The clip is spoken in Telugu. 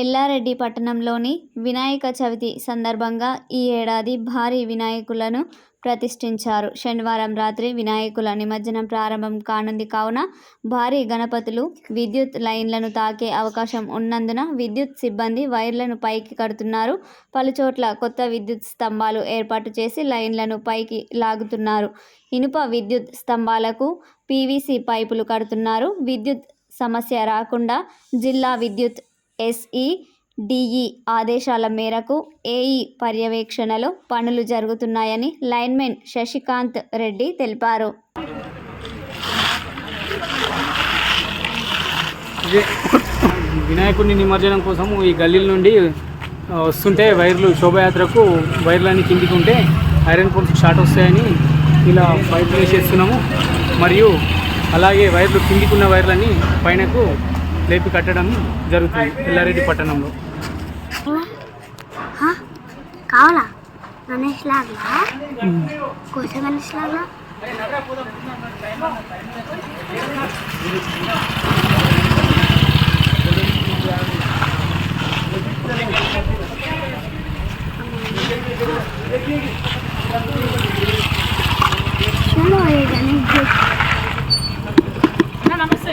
ఎల్లారెడ్డి పట్టణంలోని వినాయక చవితి సందర్భంగా ఈ ఏడాది భారీ వినాయకులను ప్రతిష్ఠించారు. శనివారం రాత్రి వినాయకుల నిమజ్జనం ప్రారంభం కానుంది కావున భారీ గణపతులు విద్యుత్ లైన్లను తాకే అవకాశం ఉన్నందున విద్యుత్ సిబ్బంది వైర్లను పైకి కడుతున్నారు. పలుచోట్ల కొత్త విద్యుత్ స్తంభాలు ఏర్పాటు చేసి లైన్లను పైకి లాగుతున్నారు. ఇనుప విద్యుత్ స్తంభాలకు పీవీసీ పైపులు కడుతున్నారు. విద్యుత్ సమస్య రాకుండా జిల్లా విద్యుత్ ఎస్ఈ, డిఈ ఆదేశాల మేరకు ఏఈ పర్యవేక్షణలో పనులు జరుగుతున్నాయని లైన్మెన్ శశికాంత్ రెడ్డి తెలిపారు. వినాయకుడిని నిమజ్జనం కోసం ఈ గల్లీల నుండి వస్తుంటే వైర్లు శోభయాత్రకు వైర్లన్నీ కిందికి ఉంటే ఐరన్ పోల్స్ షార్ట్ వస్తాయని ఇలా పైపులు వేసేస్తున్నాము. మరియు అలాగే వైర్లు కిందికి ఉన్న వైర్లన్నీ పైనకు లేపి కట్టడం జరుగుతుంది ఎల్లారెడ్డి పట్టణంలో. కావాలా గణేష్ లాగా కోస గణేష్ లాగా చలో గణేష్. నమస్తే.